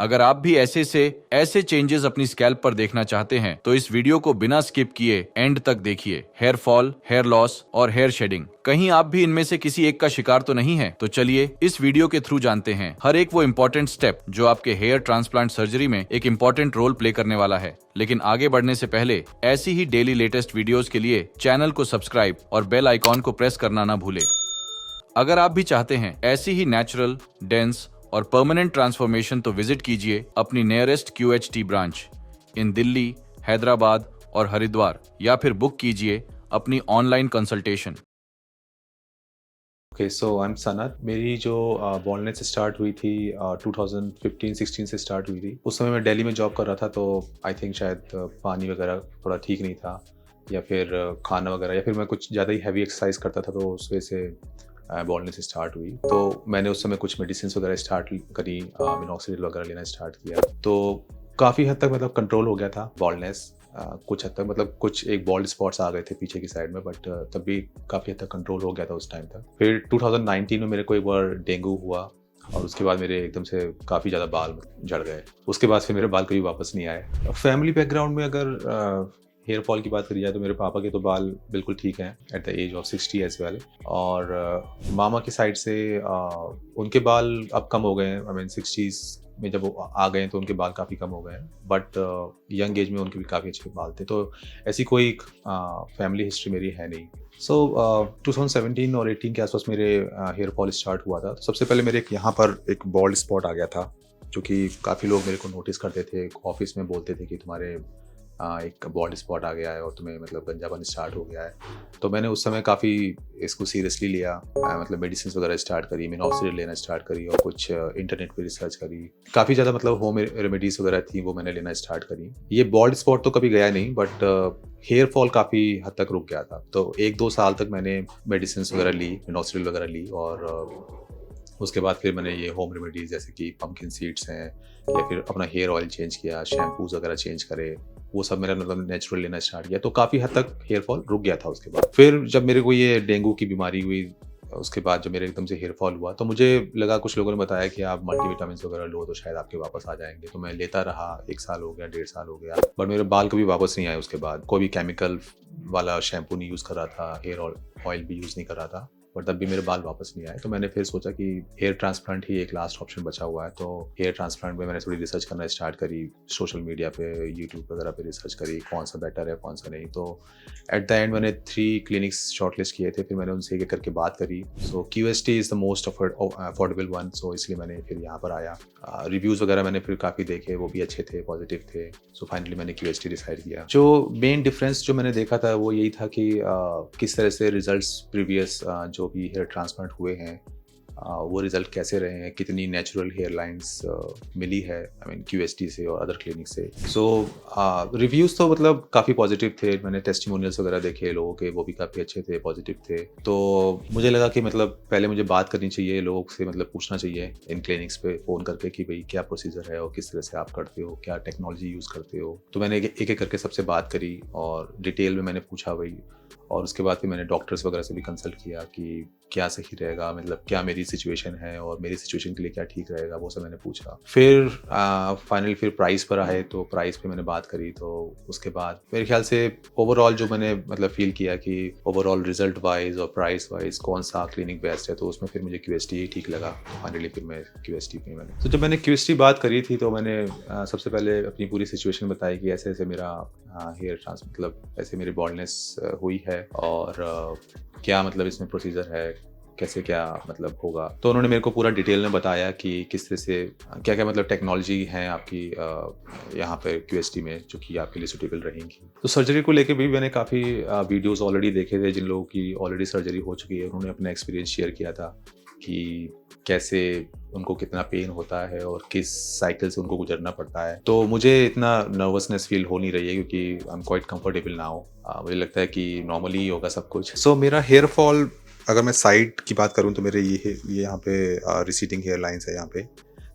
अगर आप भी ऐसे चेंजेस अपनी स्कैल्प पर देखना चाहते हैं तो इस वीडियो को बिना स्किप किए एंड तक देखिए। हेयर फॉल, हेयर लॉस और हेयर शेडिंग, कहीं आप भी इनमें से किसी एक का शिकार तो नहीं है? तो चलिए इस वीडियो के थ्रू जानते हैं हर एक वो इम्पोर्टेंट स्टेप जो आपके हेयर ट्रांसप्लांट सर्जरी में एक इम्पोर्टेंट रोल प्ले करने वाला है। लेकिन आगे बढ़ने से पहले ऐसी ही डेली लेटेस्ट वीडियोस के लिए चैनल को सब्सक्राइब और बेल आइकॉन को प्रेस करना ना भूले। अगर आप भी चाहते हैं ऐसी ही नेचुरल, डेंस और परमानेंट ट्रांसफॉर्मेशन तो विजिट कीजिए अपनी nearest QHT branch in Delhi, Hyderabad और हरिद्वार, या फिर बुक कीजिए अपनी online consultation. Okay, so I am Sanat. मेरी जो बॉलनेस स्टार्ट हुई थी 2015-16 से स्टार्ट हुई थी। उस समय मैं दिल्ली में जॉब कर रहा था, तो आई थिंक शायद पानी वगैरह थोड़ा ठीक नहीं था, या फिर खाना वगैरह, या फिर मैं कुछ ज़्यादा ही हैवी एक्सरसाइज करता था, तो उस वजह से बॉलनेस स्टार्ट हुई। तो मैंने उस समय कुछ मेडिसिन वगैरह स्टार्ट करी, मिनॉक्सिडिल वगैरह लेना स्टार्ट किया, तो काफ़ी हद तक मतलब कंट्रोल हो गया था बॉलनेस। कुछ हद तक मतलब कुछ एक बॉल्ड स्पॉट्स आ गए थे पीछे की साइड में, बट तब भी काफ़ी हद तक कंट्रोल हो गया था उस टाइम तक। फिर 2019 में मेरे को एक बार डेंगू हुआ, और उसके बाद मेरे एकदम से काफ़ी ज़्यादा बाल झड़ गए। उसके बाद फिर मेरे बाल कभी वापस नहीं आए। फैमिली बैकग्राउंड में अगर हेयर फॉल की बात करी जाए तो मेरे पापा के तो बाल बिल्कुल ठीक हैं at the age of 60 as well, और मामा की साइड से उनके बाल अब कम हो गए हैं। आई मीन 60s में जब वो आ गए हैं तो उनके बाल काफ़ी कम हो गए हैं, बट यंग एज में उनके भी काफ़ी अच्छे बाल थे। तो ऐसी कोई फैमिली हिस्ट्री मेरी है नहीं। सो 2017 और 18 के आसपास मेरे हेयर फॉल स्टार्ट हुआ था। तो सबसे पहले मेरे यहाँ पर एक बॉल्ड स्पॉट आ गया था, जो कि काफ़ी लोग मेरे को नोटिस करते थे, ऑफिस में बोलते थे कि तुम्हारे एक बॉल्ड स्पॉट आ गया है और तुम्हें मतलब गंजापन स्टार्ट हो गया है। तो मैंने उस समय काफ़ी इसको सीरियसली लिया, मतलब मेडिसिन वगैरह स्टार्ट करी, मिनॉक्सिडिल लेना स्टार्ट करी, और कुछ इंटरनेट पे रिसर्च करी। काफ़ी ज़्यादा मतलब होम रेमेडीज वगैरह थी, वो मैंने लेना स्टार्ट करी। ये बॉल्ड स्पॉट तो कभी गया नहीं, बट हेयर फॉल काफ़ी हद तक रुक गया था। तो 1-2 साल तक मैंने मेडिसिन वगैरह ली, मिनॉक्सिडिल वगैरह ली, और उसके बाद फिर मैंने ये होम रेमेडीज जैसे कि पम्पकिन सीड्स हैं, या फिर अपना हेयर ऑयल चेंज किया, शैम्पूज वगैरह चेंज करे, वो सब मेरा मतलब नेचुरल लेना स्टार्ट किया। तो काफ़ी हद तक हेयर फॉल रुक गया था उसके बाद। फिर जब मेरे को ये डेंगू की बीमारी हुई, उसके बाद जब मेरे एकदम से हेयर फॉल हुआ, तो मुझे लगा, कुछ लोगों ने बताया कि आप मल्टीविटामिन वगैरह लो तो शायद आपके वापस आ जाएंगे। तो मैं लेता रहा, 1 साल हो गया, 1.5 साल हो गया, बट मेरे बाल कभी वापस नहीं आए उसके बाद। कोई भी केमिकल वाला शैम्पू नहीं यूज़ कर रहा था, हेयर ऑयल भी यूज़ नहीं कर रहा था, बट तब भी मेरे बाल वापस नहीं आए। तो मैंने फिर सोचा कि हेयर ट्रांसप्लांट ही एक लास्ट ऑप्शन बचा हुआ है। तो हेयर ट्रांसप्लांट में मैंने थोड़ी रिसर्च करना स्टार्ट करी, सोशल मीडिया पे, यूट्यूब वगैरह पे रिसर्च करी, कौन सा बेटर है, कौन सा नहीं। तो एट द एंड मैंने 3 क्लिनिक्स शॉर्टलिस्ट किए थे, फिर मैंने उनसे एक करके बात करी। So QST is the most affordable one, so इसलिए मैंने फिर यहाँ पर आया। रिव्यूज़ वगैरह मैंने फिर काफ़ी देखे, वो भी अच्छे थे, पॉजिटिव थे। सो फाइनली मैंने QST डिसाइड किया। जो मेन डिफरेंस जो मैंने देखा था वो यही था कि किस तरह से रिजल्ट्स प्रीवियस जो भी हेयर ट्रांसप्लांट हुए हैं, वो रिज़ल्ट कैसे रहे हैं, कितनी नेचुरल हेयर लाइंस मिली है, आई मीन QST से और अदर क्लिनिक से। सो रिव्यूज़ तो मतलब काफ़ी पॉजिटिव थे। मैंने टेस्टिमोनियल्स वगैरह देखे लोगों के, वो भी काफ़ी अच्छे थे, पॉजिटिव थे। तो मुझे लगा कि मतलब पहले मुझे बात करनी चाहिए लोगों से, मतलब पूछना चाहिए इन क्लिनिक्स पे फ़ोन करके कि भाई क्या प्रोसीजर है और किस तरह से आप करते हो, क्या टेक्नोलॉजी यूज़ करते हो। तो मैंने एक एक करके सबसे बात करी और डिटेल में मैंने पूछा भाई, और उसके बाद फिर मैंने डॉक्टर्स वगैरह से भी कंसल्ट किया कि क्या सही रहेगा, मतलब क्या मेरी सिचुएशन है और मेरी सिचुएशन के लिए क्या ठीक रहेगा, वो सब मैंने पूछा। फिर फाइनली फिर प्राइस पर आए, तो प्राइस पे मैंने बात करी। तो उसके बाद मेरे ख्याल से ओवरऑल जो मैंने मतलब फील किया कि ओवरऑल रिजल्ट वाइज और प्राइस वाइज कौन सा क्लिनिक बेस्ट है, तो उसमें फिर मुझे QST ही ठीक लगा। फाइनली फिर मैं QST पे मैंने, तो जब मैंने QST बात करी थी तो मैंने सबसे पहले अपनी पूरी सिचुएशन बताई कि ऐसे ऐसे मेरा हेयर ट्रांस मतलब ऐसे मेरी बॉल्डनेस हुई है, और क्या मतलब इसमें प्रोसीजर है, कैसे क्या मतलब होगा। तो उन्होंने मेरे को पूरा डिटेल में बताया कि किस तरह से क्या क्या मतलब टेक्नोलॉजी है आपकी यहाँ पे QST में, जो कि आपके लिए सूटेबल रहेंगी। तो सर्जरी को लेके भी मैंने काफ़ी वीडियोस ऑलरेडी देखे थे, जिन लोगों की ऑलरेडी सर्जरी हो चुकी है। उन्होंने अपना एक्सपीरियंस शेयर किया था कि कैसे उनको कितना पेन होता है और किस साइकिल से उनको गुजरना पड़ता है। तो मुझे इतना नर्वसनेस फील हो नहीं रही है, क्योंकि I am quite comfortable now. मुझे लगता है कि नॉर्मली ही होगा सब कुछ। सो मेरा हेयर फॉल, अगर मैं साइड की बात करूं तो मेरे ये यहाँ पे रिसीडिंग हेयर लाइंस है यहाँ पे।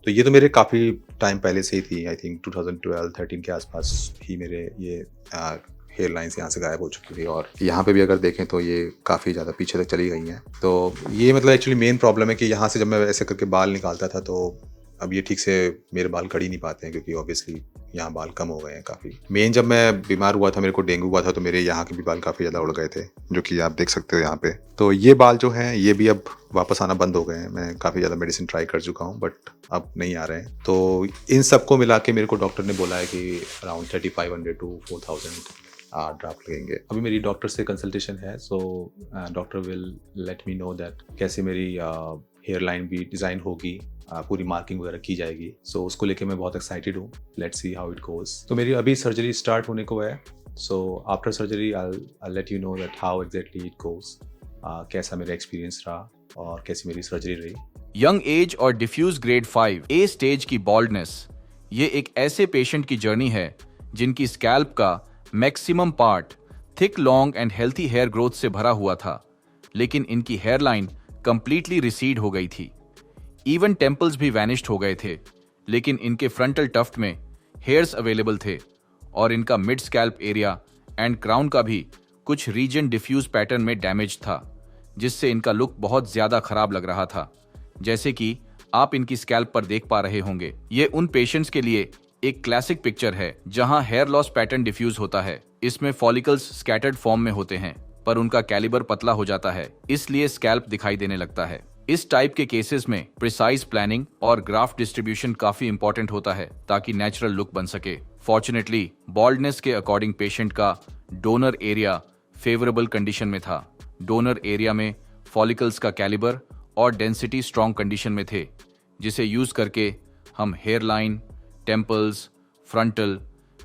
तो ये तो मेरे काफ़ी टाइम पहले से ही थी, आई थिंक 2012-13 के आसपास ही मेरे ये हेयर लाइंस यहाँ से गायब हो चुकी थी, और यहाँ पे भी अगर देखें तो ये काफ़ी ज़्यादा पीछे तक चली गई हैं। तो ये मतलब एक्चुअली मेन प्रॉब्लम है कि यहाँ से जब मैं ऐसे करके बाल निकालता था तो अब ये ठीक से मेरे बाल कट ही नहीं पाते हैं क्योंकि ऑब्वियसली यहाँ बाल कम हो गए हैं काफ़ी। मेन जब मैं बीमार हुआ था, मेरे को डेंगू हुआ था, तो मेरे यहाँ के भी बाल काफ़ी ज़्यादा उड़ गए थे, जो कि आप देख सकते हो यहाँ पे। तो ये बाल जो हैं ये भी अब वापस आना बंद हो गए हैं। मैं काफ़ी ज़्यादा मेडिसिन ट्राई कर चुका हूँ बट अब नहीं आ रहे हैं। तो इन सबको मिला के मेरे को डॉक्टर ने बोला है कि अराउंड 3500 टू 4000 ड्राफ्ट लगेंगे। अभी मेरी डॉक्टर से कंसल्टेशन है, so doctor will let me know that कैसे मेरी हेयर लाइन भी डिज़ाइन होगी, पूरी मार्किंग वगैरह की जाएगी। सो उसको लेके मैं बहुत एक्साइटेड हूँ। Let's see how it goes. तो मेरी अभी सर्जरी स्टार्ट होने को है, so after surgery I let you know that how exactly it goes, कैसा मेरा एक्सपीरियंस रहा और कैसी मेरी सर्जरी रही। यंग एज और डिफ्यूज ग्रेड 5 ए स्टेज की बॉल्डनेस, ये एक ऐसे पेशेंट की जर्नी है जिनकी स्कैल्प का maximum part thick, long and healthy hair growth से भरा हुआ था, लेकिन इनकी हेयरलाइन कंप्लीटली रिसीड हो गई थी। इवन टेम्पल्स भी वैनिश्ड हो गए थे, लेकिन इनके फ्रंटल टफ्ट में हेयर्स अवेलेबल थे और इनका mid scalp area and crown का भी कुछ रीजन डिफ्यूज पैटर्न में डैमेज था, जिससे इनका लुक बहुत ज्यादा खराब लग रहा था, जैसे कि आप इनकी स्कैल्प पर देख पा रहे होंगे। ये उन पेशेंट्स के लिए एक क्लासिक पिक्चर है जहां हेयर लॉस पैटर्न डिफ्यूज होता है। इसमें फॉलिकल्स स्कैटर्ड फॉर्म में होते हैं, पर उनका कैलिबर पतला हो जाता है, इसलिए स्कैल्प दिखाई देने लगता है। इस टाइप के केसेस में प्रिसाइज प्लानिंग और ग्राफ्ट डिस्ट्रीब्यूशन काफी इंपॉर्टेंट होता है ताकि नेचुरल लुक बन सके। फॉर्चुनेटली बॉल्डनेस के अकॉर्डिंग पेशेंट का डोनर एरिया फेवरेबल कंडीशन में था। डोनर एरिया में फॉलिकल्स का कैलिबर और डेंसिटी स्ट्रॉन्ग कंडीशन में थे, जिसे यूज करके हम hair line, temples, frontal,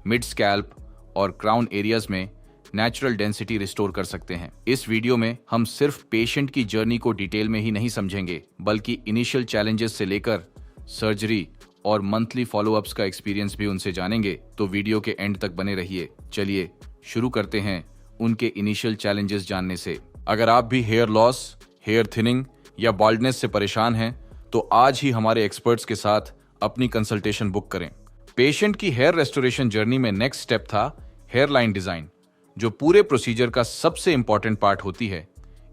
mid scalp और क्राउन एरियाज में नेचुरल डेंसिटी रिस्टोर कर सकते हैं। इस वीडियो में हम सिर्फ पेशेंट की जर्नी को डिटेल में ही नहीं समझेंगे, बल्कि इनिशियल चैलेंजेस से लेकर सर्जरी और मंथली फॉलोअप्स का एक्सपीरियंस भी उनसे जानेंगे। तो वीडियो के एंड तक बने रहिए। चलिए शुरू करते हैं उनके इनिशियल चैलेंजेस जानने से। अगर आप भी हेयर लॉस, हेयर थिनिंग या बाल्डनेस से परेशान हैं, तो आज ही हमारे एक्सपर्ट्स के साथ अपनी कंसल्टेशन बुक करें। पेशेंट की हेयर रेस्टोरेशन जर्नी में नेक्स्ट स्टेप था हेयर लाइन डिजाइन, जो पूरे प्रोसीजर का सबसे इंपॉर्टेंट पार्ट होती है।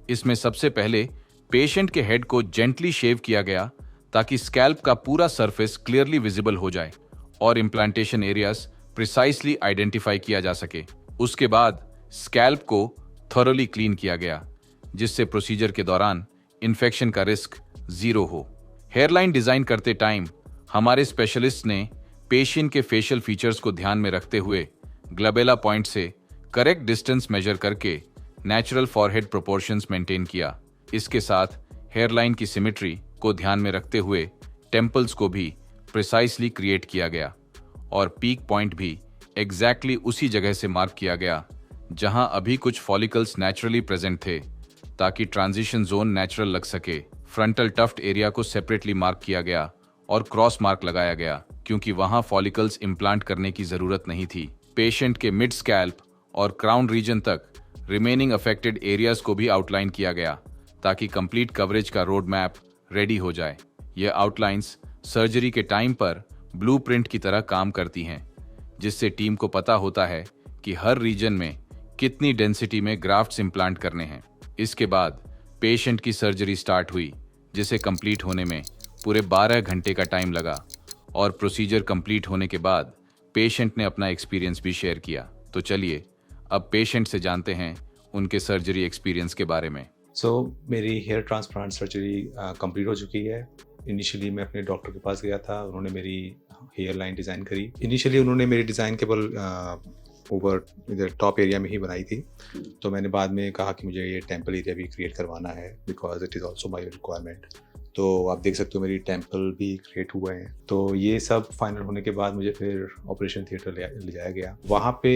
इसमें सबसे पहले पेशेंट के हेड को जेंटली शेव किया गया ताकि स्कैल्प का पूरा सरफेस क्लियरली विजिबल हो जाए और इम्प्लांटेशन एरियाज प्रिसाइसली आइडेंटिफाई किया जा सके। उसके बाद स्कैल्प को थॉरोली क्लीन किया गया, जिससे प्रोसीजर के दौरान इन्फेक्शन का रिस्क जीरो हो। हेयरलाइन डिजाइन करते टाइम हमारे स्पेशलिस्ट ने पेशेंट के फेशियल फीचर्स को ध्यान में रखते हुए ग्लबेला पॉइंट से करेक्ट डिस्टेंस मेजर करके नेचुरल फॉरहेड प्रोपोर्शंस मेंटेन किया। इसके साथ हेयरलाइन की सिमेट्री को ध्यान में रखते हुए टेम्पल्स को भी प्रिसाइसली क्रिएट किया गया और पीक पॉइंट भी एग्जैक्टली उसी जगह से मार्क किया गया जहां अभी कुछ फॉलिकल्स नेचुरली प्रेजेंट थे, ताकि ट्रांजिशन जोन नेचुरल लग सके। फ्रंटल टफ्ट एरिया को सेपरेटली मार्क किया गया और क्रॉस मार्क लगाया गया, क्योंकि वहां फॉलिकल्स इम्प्लांट करने की जरूरत नहीं थी। पेशेंट के मिड स्कैल्प और क्राउन रीजन तक रिमेनिंग अफेक्टेड एरियाज को भी आउटलाइन किया गया, ताकि कंप्लीट कवरेज का रोड मैप रेडी हो जाए। ये आउटलाइंस सर्जरी के टाइम पर ब्लूप्रिंट की तरह काम करती हैं, जिससे टीम को पता होता है कि हर रीजन में कितनी डेंसिटी में ग्राफ्ट्स इम्प्लांट करने हैं। इसके बाद पेशेंट की सर्जरी स्टार्ट हुई, जिसे कंप्लीट होने में पूरे 12 घंटे का टाइम लगा और प्रोसीजर कंप्लीट होने के बाद पेशेंट ने अपना एक्सपीरियंस भी शेयर किया। तो चलिए अब पेशेंट से जानते हैं उनके सर्जरी एक्सपीरियंस के बारे में। मेरी हेयर ट्रांसप्लांट सर्जरी कंप्लीट हो चुकी है। इनिशियली मैं अपने डॉक्टर के पास गया था, उन्होंने मेरी हेयर लाइन डिज़ाइन करी। इनिशियली उन्होंने मेरी डिज़ाइन केवल ओवर इधर टॉप एरिया में ही बनाई थी, तो मैंने बाद में कहा कि मुझे ये टेम्पल एरिया भी क्रिएट करवाना है, because it is also my requirement. तो आप देख सकते हो मेरी टेम्पल भी क्रिएट हुए हैं। तो ये सब फाइनल होने के बाद मुझे फिर ऑपरेशन थिएटर ले जाया गया। वहाँ पे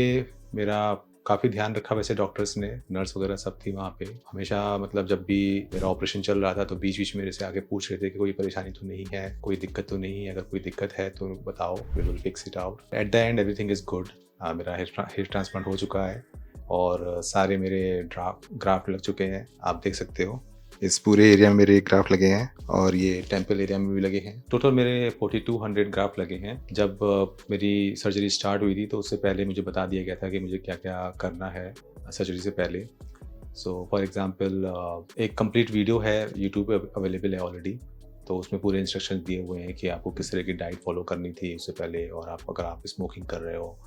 मेरा काफ़ी ध्यान रखा वैसे डॉक्टर्स ने, नर्स वगैरह सब थी वहाँ पे। हमेशा मतलब जब भी मेरा ऑपरेशन चल रहा था तो बीच बीच मेरे से आगे पूछ रहे थे कि कोई परेशानी तो नहीं है, कोई दिक्कत तो नहीं है, अगर कोई दिक्कत है तो बताओ, we will fix it out. At the end everything is good. मेरा हेयर ट्रांसप्लांट हो चुका है और सारे मेरे ग्राफ्ट लग चुके हैं। आप देख सकते हो इस पूरे एरिया में मेरे ग्राफ्ट लगे हैं और ये टेम्पल एरिया में भी लगे हैं। टोटल मेरे 4200 ग्राफ्ट लगे हैं। जब मेरी सर्जरी स्टार्ट हुई थी तो उससे पहले मुझे बता दिया गया था कि मुझे क्या क्या करना है सर्जरी से पहले। सो फॉर एग्ज़ाम्पल एक कंप्लीट वीडियो है यूट्यूब पे अवेलेबल है ऑलरेडी, तो उसमें पूरे इंस्ट्रक्शन दिए हुए हैं कि आपको किस तरह की डाइट फॉलो करनी थी उससे पहले, और अगर आप स्मोकिंग कर रहे हो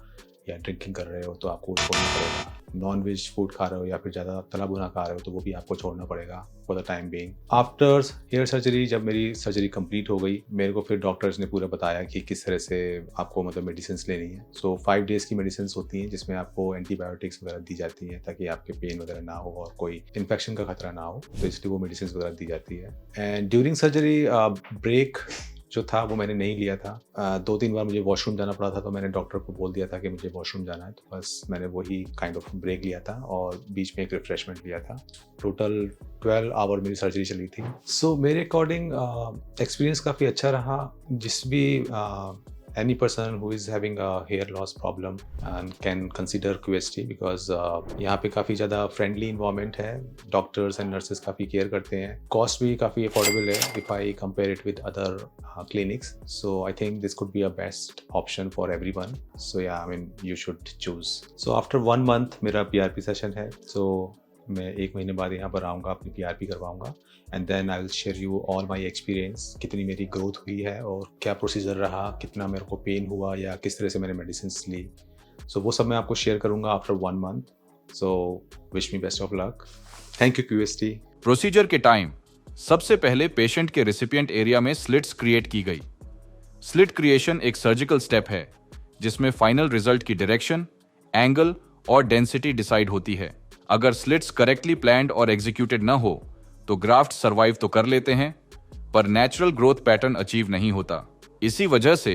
या ड्रिंकिंग कर रहे हो तो आपको छोड़ना पड़ेगा। नॉन वेज फूड खा रहे हो या फिर ज़्यादा तला भुना खा रहे हो तो वो भी आपको छोड़ना पड़ेगा for the time being. After hair surgery, जब मेरी सर्जरी कंप्लीट हो गई, मेरे को फिर डॉक्टर्स ने पूरा बताया कि किस तरह से आपको मतलब मेडिसिन लेनी है। सो 5 डेज़ की मेडिसिन होती हैं जिसमें आपको एंटीबायोटिक्स वगैरह दी जाती हैं ताकि आपके पेन वगैरह ना हो और कोई इन्फेक्शन का खतरा ना हो, तो इसलिए वो मेडिसिन वगैरह दी जाती है। एंड ड्यूरिंग सर्जरी ब्रेक जो था वो मैंने नहीं लिया था। 2-3 बार मुझे वॉशरूम जाना पड़ा था, तो मैंने डॉक्टर को बोल दिया था कि मुझे वॉशरूम जाना है, तो बस मैंने वही काइंड ऑफ ब्रेक लिया था और बीच में एक रिफ्रेशमेंट लिया था। टोटल 12 आवर मेरी सर्जरी चली थी। सो मेरे अकॉर्डिंग एक्सपीरियंस काफ़ी अच्छा रहा। जिस भी any person who is having a hair loss problem can consider QST because यहाँ पे काफ़ी ज़्यादा friendly environment है, डॉक्टर्स एंड नर्सेस काफ़ी केयर करते हैं, कॉस्ट भी काफ़ी अफोर्डेबल है if I compare it with other clinics, so I think this could be a best option for everyone. So yeah, I mean you should choose. So after 1 month मेरा PRP session है, so मैं 1 महीने बाद यहाँ पर आऊँगा, अपनी PRP करवाऊँगा and then I will share you all my experience, कितनी मेरी ग्रोथ हुई है और क्या प्रोसीजर रहा, कितना मेरे को पेन हुआ या किस तरह से मैंने मेडिसिन ली। सो वो सब मैं आपको शेयर करूँगा after 1 month. So wish me best of luck. Thank you QST। Procedure के टाइम सबसे पहले पेशेंट के रिसिपिएंट एरिया में स्लिट्स क्रिएट की गई। स्लिट क्रिएशन एक सर्जिकल स्टेप है जिसमें फाइनल रिजल्ट की डायरेक्शन, एंगल और डेंसिटी डिसाइड होती है। अगर स्लिट्स करेक्टली प्लान्ड और एग्जीक्यूटेड न हो तो ग्राफ्ट सर्वाइव तो कर लेते हैं पर नेचुरल ग्रोथ पैटर्न अचीव नहीं होता। इसी वजह से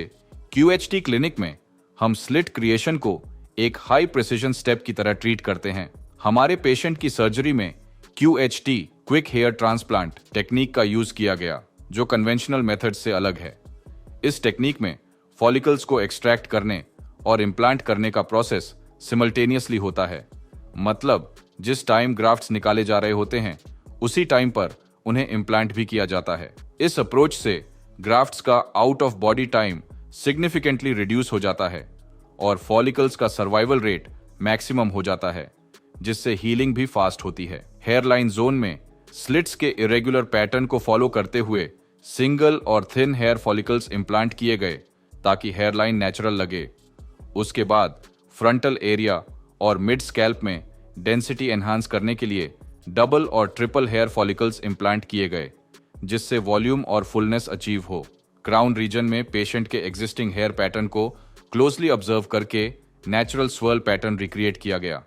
QHT क्लिनिक में हम स्लिट क्रिएशन को एक हाई प्रिसिजन स्टेप की तरह ट्रीट करते हैं। हमारे पेशेंट की सर्जरी में QHT quick hair transplant technique का यूज किया गया जो कन्वेंशनल मेथड से अलग है। इस टेक्निक में फॉलिकल्स को एक्सट्रैक्ट करने और इम्प्लांट करने का प्रोसेस सिमल्टेनियसली होता है। मतलब जिस टाइम ग्राफ्ट्स निकाले जा रहे होते हैं उसी टाइम पर उन्हें इम्प्लांट भी किया जाता है। इस अप्रोच से ग्राफ्ट्स का out of body time significantly reduce हो जाता है और फॉलिकल्स का सर्वाइवल रेट मैक्सिमम हो जाता है, जिससे हीलिंग भी फास्ट होती है। हेयरलाइन जोन में स्लिट्स के इरेगुलर पैटर्न को फॉलो करते हुए सिंगल और थिन हेयर फॉलिकल्स इम्प्लांट किए गए ताकि हेयरलाइन नेचुरल लगे। उसके बाद फ्रंटल एरिया और मिड स्कैल्प में डेंसिटी एनहांस करने के लिए डबल और ट्रिपल हेयर फॉलिकल्स इम्प्लांट किए गए जिससे वॉल्यूम और फुलनेस अचीव हो। क्राउन रीजन में पेशेंट के एग्जिस्टिंग हेयर पैटर्न को क्लोजली ऑब्जर्व करके नेचुरल स्वर्ल पैटर्न रिक्रिएट किया गया।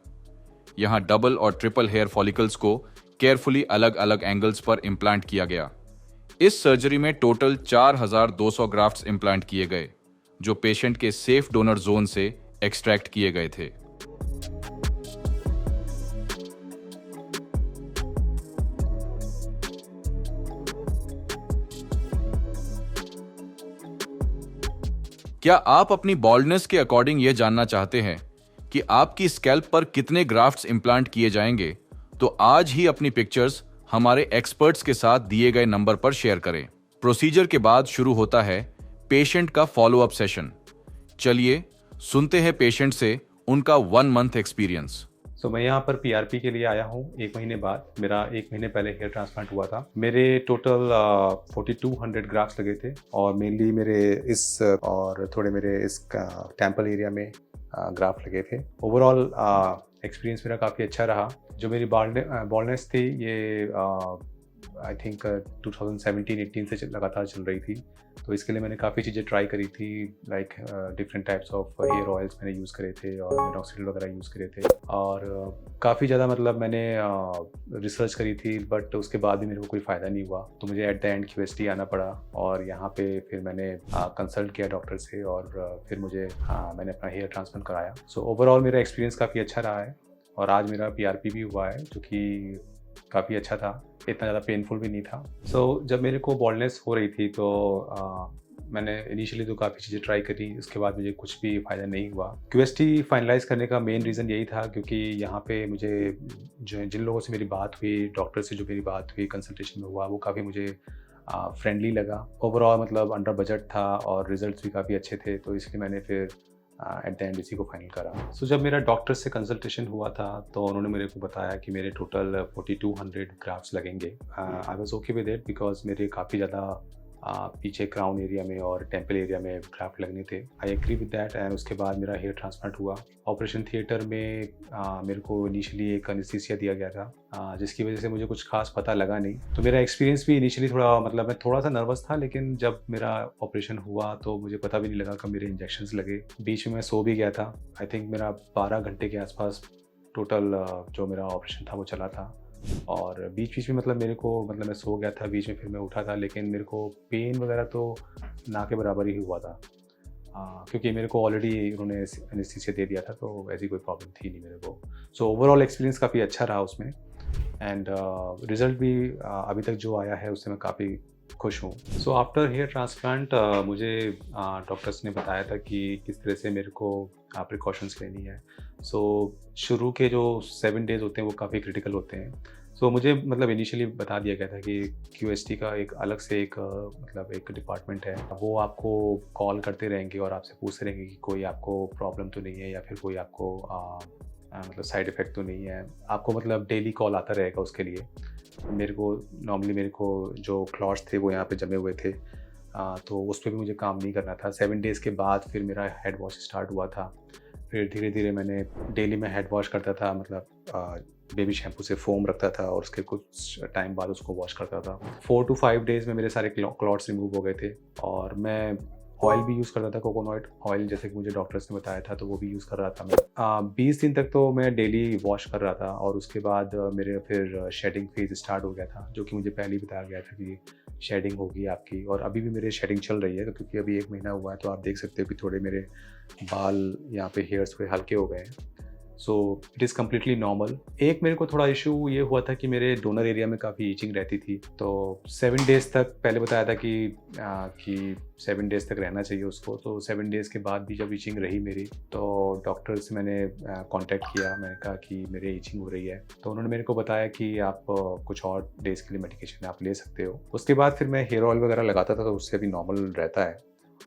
यहाँ डबल और ट्रिपल हेयर फॉलिकल्स को केयरफुली अलग अलग एंगल्स पर इम्प्लांट किया गया। इस सर्जरी में टोटल 4200 ग्राफ्ट्स इम्प्लांट किए गए जो पेशेंट के सेफ डोनर जोन से एक्सट्रैक्ट किए गए थे। क्या आप अपनी बॉल्डनेस के अकॉर्डिंग यह जानना चाहते हैं कि आपकी स्कैल्प पर कितने ग्राफ्ट्स इम्प्लांट किए जाएंगे? तो आज ही अपनी पिक्चर्स हमारे एक्सपर्ट्स के साथ दिए गए नंबर पर शेयर करें। प्रोसीजर के बाद शुरू होता है पेशेंट का फॉलोअप सेशन। चलिए सुनते हैं पेशेंट से उनका 1 मंथ एक्सपीरियंस। सो मैं यहाँ पर PRP के लिए आया हूँ 1 महीने बाद। मेरा 1 महीने पहले हेयर ट्रांसप्लांट हुआ था। मेरे टोटल 4200 ग्राफ्ट्स लगे थे और मेनली मेरे इस और थोड़े मेरे इस टेम्पल एरिया में ग्राफ्ट लगे थे। ओवरऑल एक्सपीरियंस मेरा काफ़ी अच्छा रहा। जो मेरी बॉल्डनेस थी ये आई थिंक 2017-18 से लगातार चल रही थी, तो इसके लिए मैंने काफ़ी चीज़ें ट्राई करी थी, like different types of hair oils मैंने यूज़ करे थे और मिनॉक्सिडिल वगैरह यूज़ करे थे और काफ़ी ज़्यादा मतलब मैंने रिसर्च करी थी, बट उसके बाद भी मेरे को कोई फ़ायदा नहीं हुआ। तो मुझे एट द एंड QST आना पड़ा और यहाँ पे फिर मैंने कंसल्ट किया डॉक्टर से और फिर मुझे मैंने अपना हेयर ट्रांसप्लांट कराया। सो ओवरऑल मेरा एक्सपीरियंस काफ़ी अच्छा रहा है और आज मेरा PRP भी हुआ है जो कि काफ़ी अच्छा था, इतना ज़्यादा पेनफुल भी नहीं था। सो जब मेरे को बॉल्डनेस हो रही थी तो मैंने इनिशियली तो काफ़ी चीज़ें ट्राई करी, उसके बाद मुझे कुछ भी फ़ायदा नहीं हुआ। QST फाइनलाइज़ करने का मेन रीज़न यही था क्योंकि यहाँ पे मुझे जिन लोगों से मेरी बात हुई, डॉक्टर से जो मेरी बात हुई कंसल्टेशन में हुआ, वो काफ़ी मुझे फ्रेंडली लगा। ओवरऑल मतलब अंडर बजट था और रिजल्ट्स भी काफ़ी अच्छे थे, तो इसलिए मैंने फिर एट द एंड इसी को फाइनल करा। सो जब मेरा डॉक्टर से कंसल्टेशन हुआ था तो उन्होंने मेरे को बताया कि मेरे टोटल 4200 ग्राफ्ट्स लगेंगे। I was okay with it because मेरे काफ़ी ज़्यादा पीछे क्राउन एरिया में और टेम्पल एरिया में ग्राफ्ट लगने थे। I agree with that and उसके बाद मेरा हेयर ट्रांसप्लांट हुआ। ऑपरेशन थिएटर में मेरे को इनिशियली एक एनेस्थीसिया दिया गया था, जिसकी वजह से मुझे कुछ खास पता लगा नहीं। तो मेरा एक्सपीरियंस भी इनिशियली थोड़ा मतलब मैं थोड़ा सा नर्वस था, लेकिन जब मेरा ऑपरेशन हुआ तो मुझे पता भी नहीं लगा कब मेरे इंजेक्शंस लगे। बीच में मैं सो भी गया था। आई थिंक मेरा 12 घंटे के आसपास टोटल जो मेरा ऑपरेशन था वो चला था। और बीच बीच में मतलब मेरे को मतलब मैं सो गया था बीच में, फिर मैं उठा था, लेकिन मेरे को पेन वगैरह तो ना के बराबर ही हुआ था, क्योंकि मेरे को ऑलरेडी उन्होंने एनेस्थीसिया दे दिया था, तो ऐसी कोई प्रॉब्लम थी नहीं मेरे को। सो ओवरऑल एक्सपीरियंस काफ़ी अच्छा रहा उसमें एंड रिज़ल्ट भी अभी तक जो आया है उससे मैं काफ़ी खुश हूँ। सो आफ्टर हेयर ट्रांसप्लांट मुझे डॉक्टर्स ने बताया था कि किस तरह से मेरे को प्रिकॉशंस लेनी है। सो शुरू के जो 7 डेज़ होते हैं वो काफ़ी क्रिटिकल होते हैं। सो मुझे मतलब इनिशियली बता दिया गया था कि QST का एक अलग से एक मतलब एक डिपार्टमेंट है, वो आपको कॉल करते रहेंगे और आपसे पूछते रहेंगे कि कोई आपको प्रॉब्लम तो नहीं है या फिर कोई आपको मतलब साइड इफ़ेक्ट तो नहीं है। आपको मतलब डेली कॉल आता रहेगा उसके लिए। मेरे को जो क्लॉट्स थे वो यहाँ पे जमे हुए थे, तो उस पर भी मुझे काम नहीं करना था। 7 डेज़ के बाद फिर मेरा हेड वॉश स्टार्ट हुआ था। फिर धीरे धीरे मैंने डेली में हेड वॉश करता था, मतलब बेबी शैम्पू से फोम रखता था और उसके कुछ टाइम बाद उसको वॉश करता था। 4 to 5 डेज़ में मेरे सारे क्लॉट्स रिमूव हो गए थे। और मैं ऑयल भी यूज़ करता था, कोकोनट ऑयल, जैसे कि मुझे डॉक्टर्स ने बताया था, तो वो भी यूज़ कर रहा था मैं। 20 दिन तक तो मैं डेली वॉश कर रहा था और उसके बाद मेरे फिर शेडिंग फेज स्टार्ट हो गया था, जो कि मुझे पहले ही बताया गया था कि शेडिंग होगी आपकी। और अभी भी मेरे शेडिंग चल रही है, क्योंकि अभी 1 महीना हुआ है, तो आप देख सकते हो कि थोड़े मेरे बाल यहाँ पे हेयर्स थोड़े हल्के हो गए हैं। So it is completely normal. एक मेरे को थोड़ा इशू ये हुआ था कि मेरे डोनर एरिया में काफ़ी ईचिंग रहती थी, तो 7 डेज़ तक पहले बताया था कि 7 डेज़ तक रहना चाहिए उसको। तो 7 डेज़ के बाद भी जब ईचिंग रही मेरी, तो डॉक्टर से मैंने कांटेक्ट किया। मैंने कहा कि मेरे ईचिंग हो रही है, तो उन्होंने मेरे को बताया कि आप कुछ और डेज़ के लिए मेडिकेशन आप ले सकते हो। उसके बाद फिर मैं हेयर ऑयल वगैरह लगाता था, तो उससे भी नॉर्मल रहता है।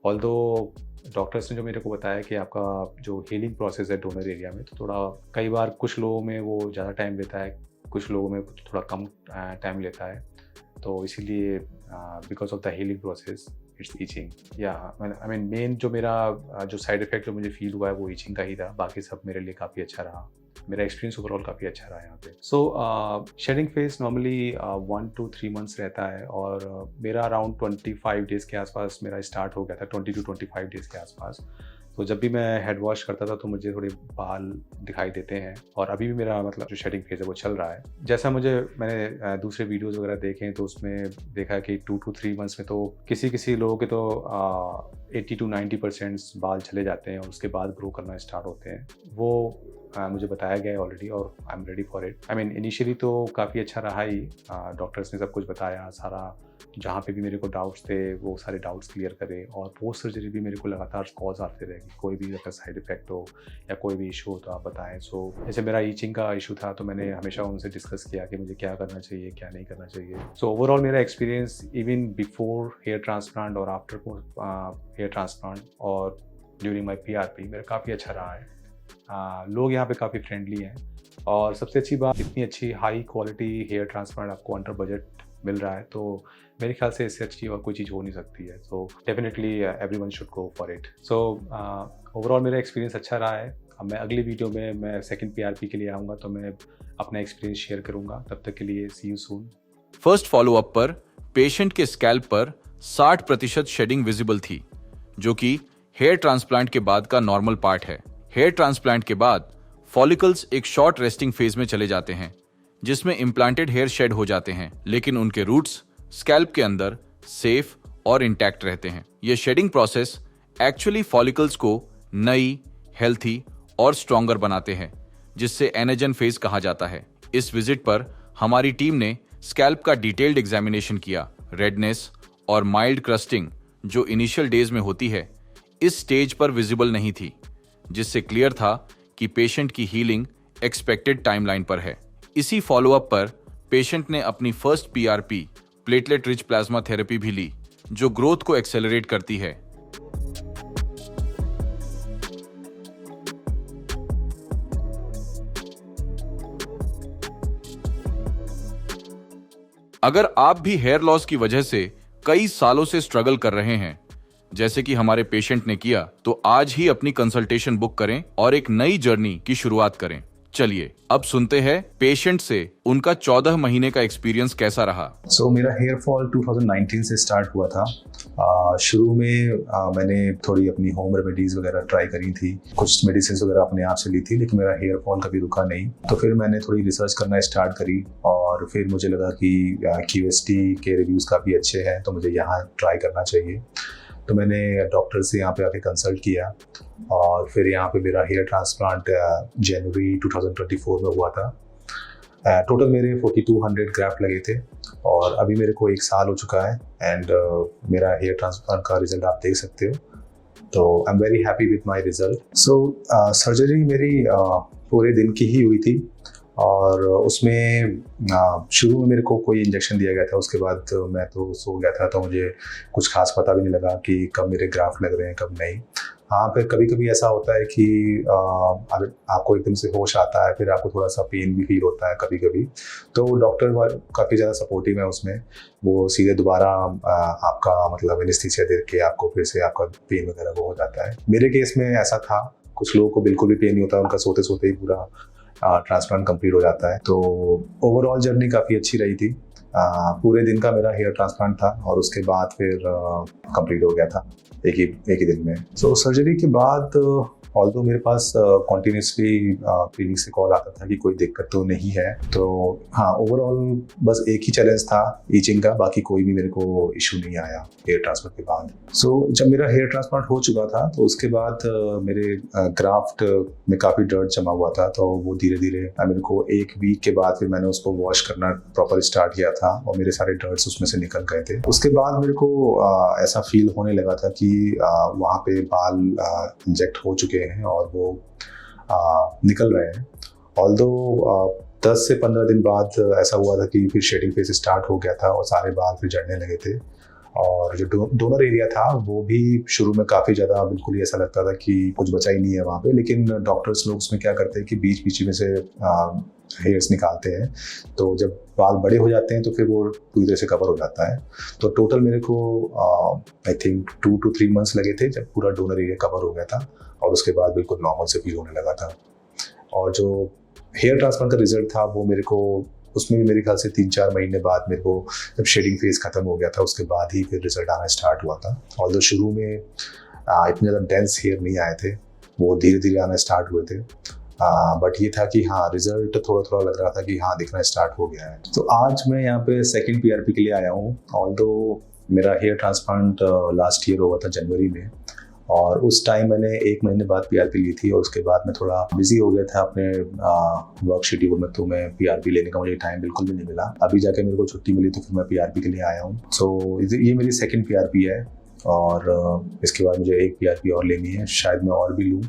ऑल्दो डॉक्टर्स ने जो मेरे को बताया कि आपका जो हीलिंग प्रोसेस है डोनर एरिया में, तो थोड़ा कई बार कुछ लोगों में वो ज़्यादा टाइम लेता है, कुछ लोगों में थोड़ा कम टाइम लेता है। तो इसीलिए because of the healing process it's itching. या आई मीन मेन जो मेरा जो साइड इफेक्ट जो मुझे फील हुआ है वो ईचिंग का ही था। बाकी सब मेरे लिए काफ़ी अच्छा रहा। मेरा एक्सपीरियंस ओवरऑल काफ़ी अच्छा रहा यहाँ पे। So shedding phase normally 1 to 3 months रहता है, और मेरा अराउंड 25 डेज़ के आसपास मेरा स्टार्ट हो गया था, 20 to 25 डेज़ के आसपास। तो जब भी मैं हेड वॉश करता था तो मुझे थोड़े बाल दिखाई देते हैं, और अभी भी मेरा मतलब जो शेडिंग फेज है वो चल रहा है। जैसा मैंने दूसरे वीडियोज़ वगैरह देखे हैं, तो उसमें देखा कि 2 to 3 मंथ्स में तो किसी लोगों के तो 80 to 90% बाल चले जाते हैं और उसके बाद ग्रो करना स्टार्ट होते हैं। वो मुझे बताया गया है ऑलरेडी, और I am ready for it. I mean initially तो काफ़ी अच्छा रहा ही। डॉक्टर्स ने सब कुछ बताया, सारा जहाँ पे भी मेरे को डाउट्स थे वो सारे डाउट्स क्लियर करे। और पोस्ट सर्जरी भी मेरे को लगातार कॉल्स आते रहे कि कोई भी अगर साइड इफेक्ट हो या कोई भी इशू हो तो आप बताएं। सो जैसे मेरा ईचिंग का इशू था, तो मैंने हमेशा उनसे डिस्कस किया कि मुझे क्या करना चाहिए, क्या नहीं करना चाहिए। सो ओवरऑल मेरा experience even before hair transplant और आफ्टर हेयर ट्रांसप्लांट और ड्यूरिंग माई PRP मेरा काफ़ी अच्छा रहा है। लोग यहाँ पे काफ़ी फ्रेंडली हैं, और सबसे अच्छी बात, इतनी अच्छी हाई क्वालिटी हेयर ट्रांसप्लांट आपको अंडर बजट मिल रहा है, तो मेरे ख्याल से इससे अच्छी और कोई चीज़ हो नहीं सकती है। So definitely everyone should go for it. So overall मेरा एक्सपीरियंस अच्छा रहा है। अब मैं अगली वीडियो में मैं सेकंड PRP के लिए आऊँगा, तो मैं अपना एक्सपीरियंस शेयर करूँगा। तब तक के लिए सी यू सून। फर्स्ट फॉलोअप पर पेशेंट के स्कैल्प पर 60% शेडिंग विजिबल थी, जो कि हेयर ट्रांसप्लांट के बाद का नॉर्मल पार्ट है। हेयर ट्रांसप्लांट के बाद फॉलिकल्स एक शॉर्ट रेस्टिंग फेज में चले जाते हैं, जिसमें इम्प्लांटेड हेयर शेड हो जाते हैं, लेकिन उनके रूट्स स्कैल्प के अंदर सेफ और इंटैक्ट रहते हैं। यह शेडिंग प्रोसेस एक्चुअली फॉलिकल्स को नई, हेल्थी और स्ट्रॉन्गर बनाते हैं, जिससे एनेजन फेज कहा जाता है। इस विजिट पर हमारी टीम ने स्कैल्प का डिटेल्ड एग्जामिनेशन किया। रेडनेस और माइल्ड क्रस्टिंग जो इनिशियल डेज में होती है, इस स्टेज पर विजिबल नहीं थी, जिससे क्लियर था कि पेशेंट की हीलिंग एक्सपेक्टेड टाइमलाइन पर है। इसी फॉलोअप पर पेशेंट ने अपनी first PRP platelet rich plasma therapy भी ली, जो ग्रोथ को एक्सेलरेट करती है। अगर आप भी हेयर लॉस की वजह से कई सालों से स्ट्रगल कर रहे हैं, जैसे कि हमारे पेशेंट ने किया, तो आज ही अपनी कंसल्टेशन बुक करें और एक नई जर्नी की शुरुआत करें। चलिए अब सुनते हैं पेशेंट से उनका 14 महीने का एक्सपीरियंस कैसा रहा। मेरा हेयर फॉल 2019 से स्टार्ट हुआ था। शुरू में मैंने थोड़ी अपनी होम रेमेडीज़ वगैरह ट्राई करी थी, कुछ मेडिसिन वगैरह अपने आप से ली थी, लेकिन मेरा हेयर फॉल कभी रुका नहीं। तो फिर मैंने थोड़ी रिसर्च करना स्टार्ट करी और फिर मुझे लगा कि QST के रिव्यूज़ काफ़ी अच्छे हैं, तो मुझे यहाँ ट्राई करना चाहिए। तो मैंने डॉक्टर से यहाँ पे आके कंसल्ट किया और फिर यहाँ पे मेरा हेयर ट्रांसप्लांट जनवरी 2024 में हुआ था। टोटल मेरे 4200 ग्राफ्ट लगे थे और अभी मेरे को 1 साल हो चुका है एंड मेरा हेयर ट्रांसप्लांट का रिजल्ट आप देख सकते हो। तो I am very happy with my result. Surgery मेरी पूरे दिन की ही हुई थी और उसमें शुरू में मेरे को कोई इंजेक्शन दिया गया था। उसके बाद मैं तो सो गया था, तो मुझे कुछ खास पता भी नहीं लगा कि कब मेरे ग्राफ्ट लग रहे हैं कब नहीं। हाँ, फिर कभी कभी ऐसा होता है कि अगर आपको एकदम से होश आता है, फिर आपको थोड़ा सा पेन भी फील होता है कभी कभी, तो डॉक्टर काफ़ी ज़्यादा सपोर्टिव है उसमें। वो सीधे दोबारा आपका मतलब एनेस्थीसिया दे के आपको फिर से आपका पेन वगैरह वो हो जाता है। मेरे केस में ऐसा था, कुछ लोगों को बिल्कुल भी पेन नहीं होता, उनका सोते सोते ही पूरा ट्रांसप्लांट कंप्लीट हो जाता है। तो ओवरऑल जर्नी काफ़ी अच्छी रही थी। पूरे दिन का मेरा हेयर ट्रांसप्लांट था और उसके बाद फिर कंप्लीट हो गया था एक ही दिन में। सर्जरी के बाद ऑल्दो मेरे पास कॉन्टीन्यूसली क्लिनिक से कॉल आता था कि कोई दिक्कत तो नहीं है। तो हाँ, ओवरऑल बस एक ही चैलेंज था ईचिंग का, बाकी कोई भी मेरे को इशू नहीं आया हेयर ट्रांसप्लांट के बाद। जब मेरा हेयर ट्रांसप्लांट हो चुका था तो उसके बाद मेरे ग्राफ्ट में काफ़ी डर्ट जमा हुआ था, तो वो धीरे धीरे मेरे को 1 वीक के बाद फिर मैंने उसको वॉश करना प्रॉपर स्टार्ट किया था और मेरे सारे डर्ट्स उसमें से निकल गए थे। उसके बाद मेरे को ऐसा फील होने लगा था कि वहाँ पे बाल इंजेक्ट हो चुके हैं और वो निकल रहे हैं। ऑल्दो 10 से 15 दिन बाद ऐसा हुआ था कि फिर शेडिंग फेज स्टार्ट हो गया था और सारे बाल फिर झड़ने लगे थे। और जो डोनर एरिया था वो भी शुरू में काफ़ी ज़्यादा बिल्कुल ही ऐसा लगता था कि कुछ बचा ही नहीं है वहाँ पे, लेकिन डॉक्टर्स लोग उसमें क्या करते हैं कि बीच बीच में से हेयर्स निकालते हैं, तो जब बाल बड़े हो जाते हैं तो फिर वो पूरी तरह से कवर हो जाता है। तो टोटल मेरे को आई थिंक 2 to 3 मंथ्स लगे थे जब पूरा डोनर एरिया कवर हो गया था और उसके बाद बिल्कुल नॉर्मल से फील होने लगा था। और जो हेयर ट्रांसप्लांट का रिजल्ट था वो मेरे को उसमें भी मेरे ख्याल से 3-4 महीने बाद मेरे को जब शेडिंग फेज खत्म हो गया था उसके बाद ही फिर रिजल्ट आना स्टार्ट हुआ था। ऑल्दो शुरू में इतने ज़्यादा डेंस हेयर नहीं आए थे, वो धीरे धीरे आना स्टार्ट हुए थे। बट ये था कि हाँ, रिजल्ट थोड़ा थोड़ा लग रहा था कि हाँ दिखना स्टार्ट हो गया है। तो आज मैं यहाँ पे सेकंड PRP के लिए आया हूँ। ऑल्दो मेरा हेयर ट्रांसप्लांट लास्ट ईयर हुआ था जनवरी में और उस टाइम मैंने 1 महीने बाद PRP ली थी और उसके बाद मैं थोड़ा बिजी हो गया था अपने वर्क शेड्यूल में, तो मैं PRP लेने का मुझे टाइम बिल्कुल भी नहीं मिला। अभी जाके मेरे को छुट्टी मिली तो फिर मैं PRP के लिए आया हूँ। ये मेरी सेकंड PRP है और इसके बाद मुझे एक PRP और लेनी है, शायद मैं और भी लूँ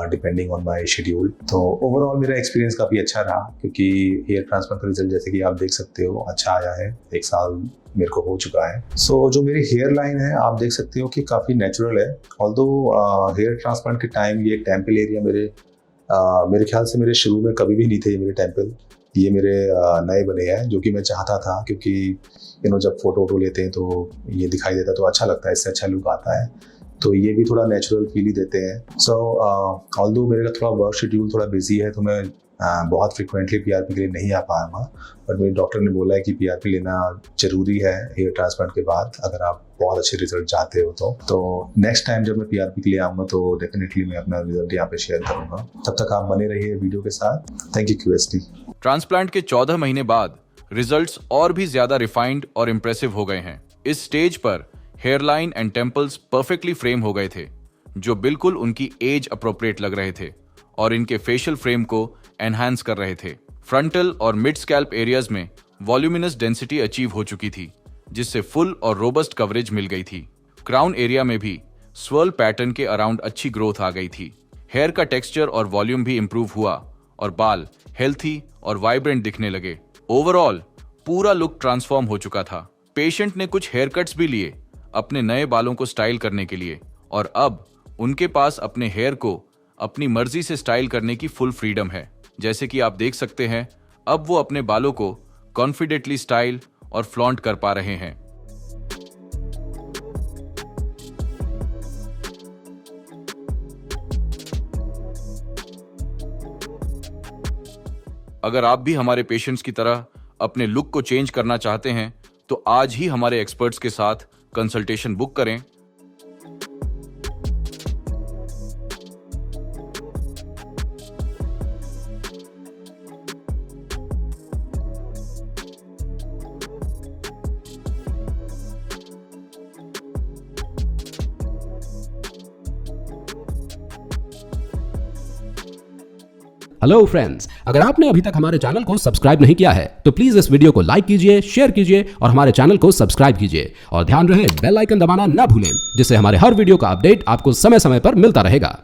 डिपेंडिंग ऑन माय शेड्यूल। तो ओवरऑल मेरा एक्सपीरियंस काफ़ी अच्छा रहा क्योंकि हेयर ट्रांसप्लांट का रिजल्ट जैसे कि आप देख सकते हो अच्छा आया है। 1 साल मेरे को हो चुका है। जो मेरी हेयर लाइन है आप देख सकते हो कि काफ़ी नेचुरल है। ऑल्दो हेयर ट्रांसप्लांट के टाइम ये टेम्पल एरिया मेरे ख्याल से मेरे शुरू में कभी भी नहीं थे। ये मेरे टेम्पल ये मेरे नए बने हैं, जो कि मैं चाहता था क्योंकि जब फोटो लेते हैं तो ये दिखाई देता तो अच्छा लगता है, इससे अच्छा लुक आता है। तो ये भी थोड़ा नेचुरल फील ही देते हैं। ऑल्दो मेरा थोड़ा वर्क शेड्यूल थोड़ा बिजी है तो मैं बहुत फ्रिक्वेंटली PRP के लिए नहीं आ पाऊंगा, पर मेरे डॉक्टर ने बोला है कि PRP लेना ज़रूरी है हेयर ट्रांसप्लांट के बाद अगर आप बहुत अच्छे रिजल्ट चाहते हो। तो नेक्स्ट टाइम जब मैं PRP के लिए आऊँगा तो डेफिनेटली मैं अपना रिजल्ट यहाँ पे शेयर करूँगा। तब तक आप बने रहिए वीडियो के साथ। Thank you QST। ट्रांसप्लांट के 14 महीने बाद रिजल्ट्स और भी ज्यादा रिफाइंड और इम्प्रेसिव हो गए हैं। इस स्टेज पर hairline and temples perfectly frame हो गए थे, जो बिल्कुल उनकी एज अप्रोप्रिएट लग रहे थे और इनके फेशियल फ्रेम को एनहांस कर रहे थे। फ्रंटल और मिड स्कैल्प एरियाज में वॉल्यूमिनस डेंसिटी अचीव हो चुकी थी, जिससे फुल और रोबस्ट कवरेज मिल गई थी। क्राउन एरिया में भी स्वर्ल पैटर्न के अराउंड अच्छी ग्रोथ आ गई थी। हेयर का टेक्सचर और वॉल्यूम भी इंप्रूव हुआ और बाल हेल्थी और वाइब्रेंट दिखने लगे। ओवरऑल पूरा लुक ट्रांसफॉर्म हो चुका था। पेशेंट ने कुछ हेयर कट्स भी लिए अपने नए बालों को स्टाइल करने के लिए और अब उनके पास अपने हेयर को अपनी मर्जी से स्टाइल करने की फुल फ्रीडम है। जैसे कि आप देख सकते हैं, अब वो अपने बालों को कॉन्फिडेंटली स्टाइल और फ्लॉन्ट कर पा रहे हैं। अगर आप भी हमारे पेशेंट्स की तरह अपने लुक को चेंज करना चाहते हैं तो आज ही हमारे एक्सपर्ट्स के साथ कंसल्टेशन बुक करें। हेलो फ्रेंड्स, अगर आपने अभी तक हमारे चैनल को सब्सक्राइब नहीं किया है तो प्लीज इस वीडियो को लाइक कीजिए, शेयर कीजिए और हमारे चैनल को सब्सक्राइब कीजिए और ध्यान रहे बेल आइकन दबाना ना भूलें, जिससे हमारे हर वीडियो का अपडेट आपको समय समय पर मिलता रहेगा।